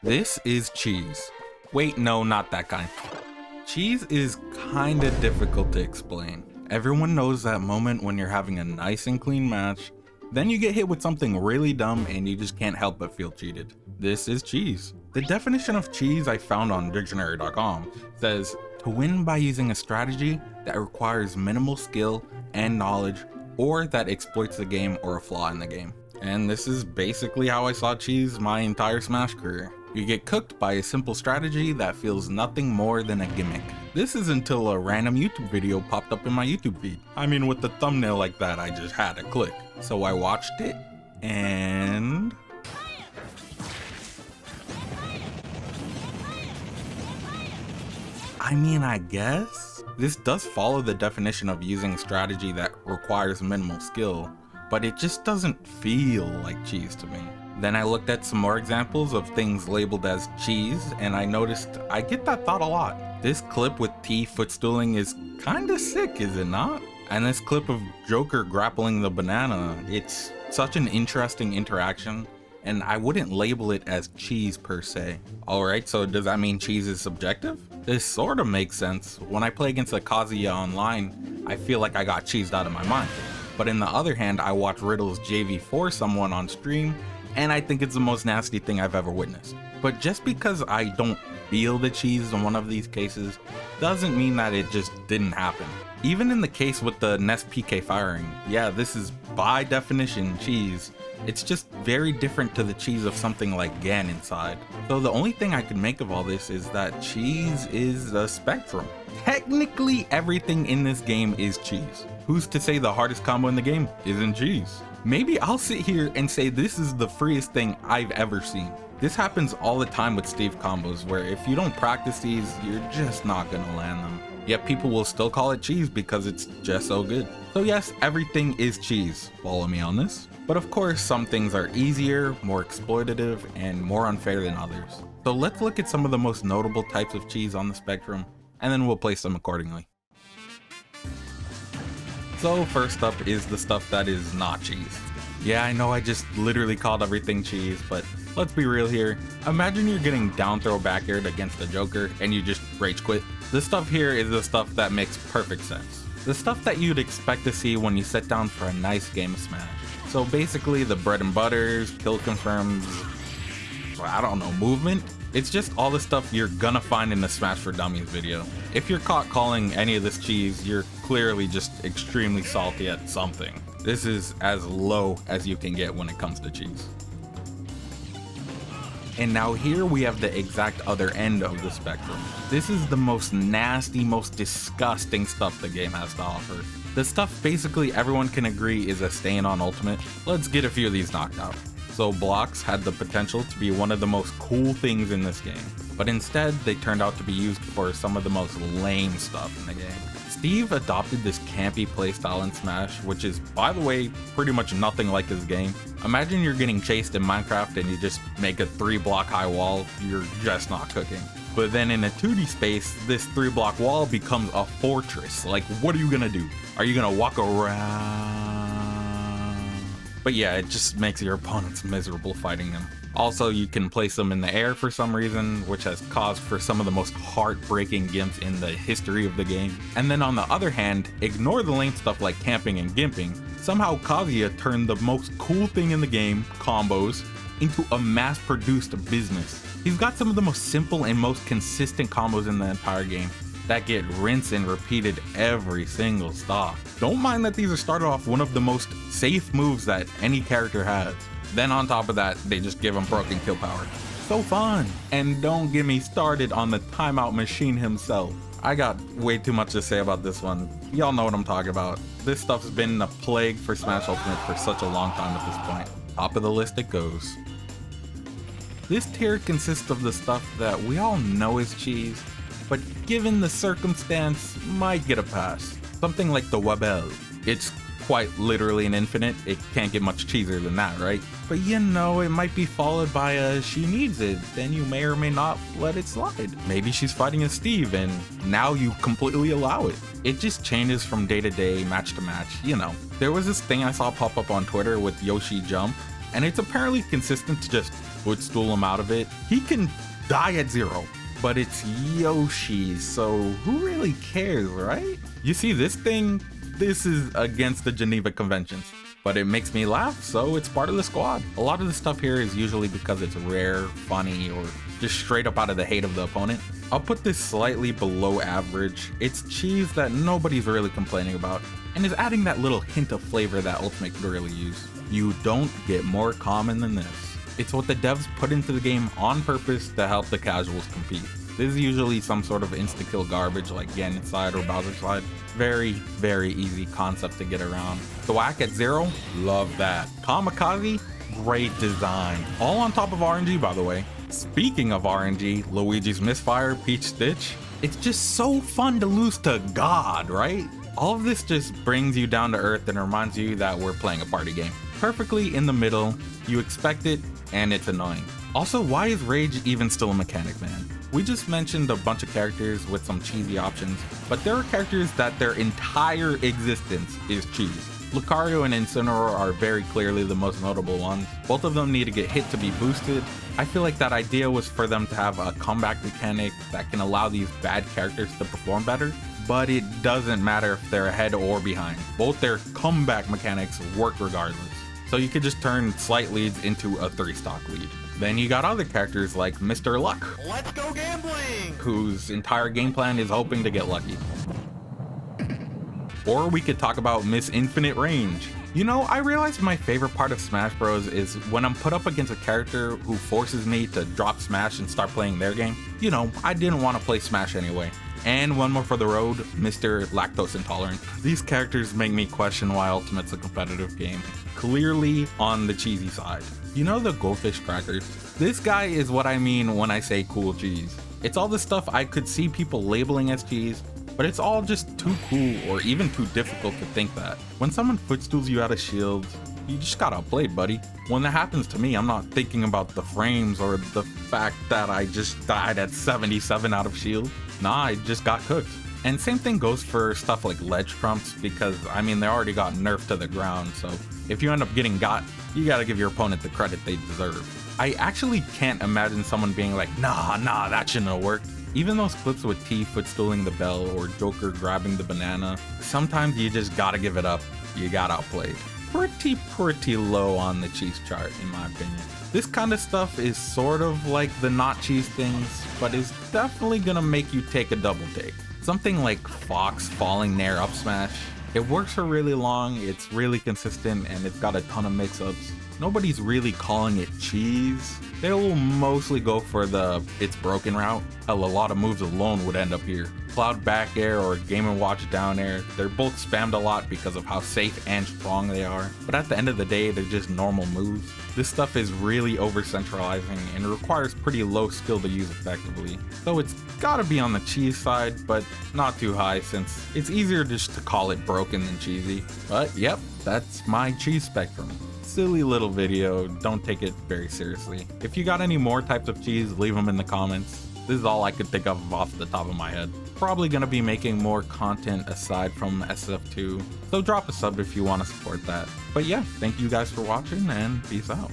This is cheese. Wait, no, not that kind. Cheese is kinda difficult to explain. Everyone knows that moment when you're having a nice and clean match, then you get hit with something really dumb and you just can't help but feel cheated. This is cheese. The definition of cheese I found on dictionary.com says, to win by using a strategy that requires minimal skill and knowledge, or that exploits the game or a flaw in the game. And this is basically how I saw cheese my entire Smash career. You get cooked by a simple strategy that feels nothing more than a gimmick. This is until a random YouTube video popped up in my YouTube feed. I mean, with the thumbnail like that, I just had to click. So I watched it, and... I mean, I guess? This does follow the definition of using strategy that requires minimal skill, but it just doesn't feel like cheese to me. Then I looked at some more examples of things labeled as cheese, and I noticed I get that thought a lot. This clip with T footstooling is kinda sick, is it not? And this clip of Joker grappling the banana, it's such an interesting interaction, and I wouldn't label it as cheese per se. Alright, so does that mean cheese is subjective? This sorta makes sense. When I play against a Kazuya online, I feel like I got cheesed out of my mind. But in the other hand, I watch Riddle's JV4 someone on stream, and I think it's the most nasty thing I've ever witnessed. But just because I don't feel the cheese in one of these cases, doesn't mean that it just didn't happen. Even in the case with the Nest PK firing, yeah, this is by definition cheese. It's just very different to the cheese of something like Gan inside. So the only thing I can make of all this is that cheese is a spectrum. Technically everything in this game is cheese. Who's to say the hardest combo in the game isn't cheese? Maybe I'll sit here and say this is the freest thing I've ever seen. This happens all the time with Steve combos, where if you don't practice these, you're just not gonna land them. Yet people will still call it cheese because it's just so good. So yes, everything is cheese. Follow me on this. But of course, some things are easier, more exploitative, and more unfair than others. So let's look at some of the most notable types of cheese on the spectrum, and then we'll place them accordingly. So first up is the stuff that is not cheese. Yeah, I know I just literally called everything cheese, but let's be real here. Imagine you're getting down throw back aired against the Joker and you just rage quit. This stuff here is the stuff that makes perfect sense. The stuff that you'd expect to see when you sit down for a nice game of Smash. So basically the bread and butters, kill confirms, I don't know, movement. It's just all the stuff you're gonna find in the Smash for Dummies video. If you're caught calling any of this cheese, you're clearly just extremely salty at something. This is as low as you can get when it comes to cheese. And now here we have the exact other end of the spectrum. This is the most nasty, most disgusting stuff the game has to offer. The stuff basically everyone can agree is a stain on Ultimate. Let's get a few of these knocked out. So blocks had the potential to be one of the most cool things in this game, but instead they turned out to be used for some of the most lame stuff in the game. Steve adopted this campy playstyle in Smash, which is, by the way, pretty much nothing like his game. Imagine you're getting chased in Minecraft and you just make a 3-block high wall, you're just not cooking. But then in a 2D space, this 3-block wall becomes a fortress. Like, what are you gonna do? Are you gonna walk around? But yeah, it just makes your opponents miserable fighting them. Also, you can place them in the air for some reason, which has caused for some of the most heartbreaking gimps in the history of the game. And then on the other hand, ignore the lame stuff like camping and gimping. Somehow Kazuya turned the most cool thing in the game, combos, into a mass-produced business. He's got some of the most simple and most consistent combos in the entire game that get rinsed and repeated every single stock. Don't mind that these are started off one of the most safe moves that any character has. Then on top of that, they just give him broken kill power. So fun! And don't get me started on the timeout machine himself. I got way too much to say about this one. Y'all know what I'm talking about. This stuff's been a plague for Smash Ultimate for such a long time at this point. Top of the list it goes. This tier consists of the stuff that we all know is cheese, but given the circumstance, might get a pass. Something like the Wabel. It's quite literally an infinite, it can't get much cheesier than that, right? But you know, it might be followed by a she needs it, then you may or may not let it slide. Maybe she's fighting a Steve and now you completely allow it. It just changes from day to day, match to match, you know. There was this thing I saw pop up on Twitter with Yoshi Jump, and it's apparently consistent to just footstool him out of it, he can die at 0. But it's Yoshi, so who really cares, right? You see this thing? This is against the Geneva Conventions, but it makes me laugh, so it's part of the squad. A lot of the stuff here is usually because it's rare, funny, or just straight up out of the hate of the opponent. I'll put this slightly below average. It's cheese that nobody's really complaining about, and is adding that little hint of flavor that Ultimate could really use. You don't get more common than this. It's what the devs put into the game on purpose to help the casuals compete. This is usually some sort of insta-kill garbage like Ganon side or Bowser side. Very, very easy concept to get around. The whack at 0, love that. Kamikaze, great design. All on top of RNG, by the way. Speaking of RNG, Luigi's Misfire, Peach Stitch. It's just so fun to lose to God, right? All of this just brings you down to earth and reminds you that we're playing a party game. Perfectly in the middle, you expect it, and it's annoying. Also, why is Rage even still a mechanic, man? We just mentioned a bunch of characters with some cheesy options, but there are characters that their entire existence is cheese. Lucario and Incineroar are very clearly the most notable ones. Both of them need to get hit to be boosted. I feel like that idea was for them to have a comeback mechanic that can allow these bad characters to perform better, but it doesn't matter if they're ahead or behind. Both their comeback mechanics work regardless. So you could just turn slight leads into a 3-stock lead. Then you got other characters like Mr. Luck. Let's go gambling! Whose entire game plan is hoping to get lucky. Or we could talk about Miss Infinite Range. You know, I realized my favorite part of Smash Bros is when I'm put up against a character who forces me to drop Smash and start playing their game. You know, I didn't want to play Smash anyway. And one more for the road, Mr. Lactose Intolerant. These characters make me question why Ultimate's a competitive game. Clearly on the cheesy side. You know the goldfish crackers? This guy is what I mean when I say cool cheese. It's all the stuff I could see people labeling as cheese, but it's all just too cool or even too difficult to think that. When someone footstools you out of shields, you just got outplayed, buddy. When that happens to me, I'm not thinking about the frames or the fact that I just died at 77 out of shield. Nah, I just got cooked. And same thing goes for stuff like ledge trumps, because I mean, they already got nerfed to the ground, so if you end up getting got, you gotta give your opponent the credit they deserve. I actually can't imagine someone being like, nah, that shouldn't have worked. Even those clips with T footstooling the bell or Joker grabbing the banana, sometimes you just gotta give it up. You got outplayed. Pretty low on the cheese chart, in my opinion. This kind of stuff is sort of like the not cheese things, but is definitely gonna make you take a double take. Something like Fox falling Nair up smash. It works for really long, it's really consistent, and it's got a ton of mix-ups. Nobody's really calling it cheese. They will mostly go for the it's broken route. Hell, a lot of moves alone would end up here. Cloud back air or Game & Watch down air, they're both spammed a lot because of how safe and strong they are, but at the end of the day, they're just normal moves. This stuff is really over-centralizing and requires pretty low skill to use effectively. So it's gotta be on the cheese side, but not too high since it's easier just to call it broken than cheesy. But yep, that's my cheese spectrum. Silly little video, don't take it very seriously. If you got any more types of cheese, leave them in the comments. This is all I could think of off the top of my head. Probably gonna be making more content aside from SF2, so drop a sub if you want to support that. But yeah, thank you guys for watching and peace out.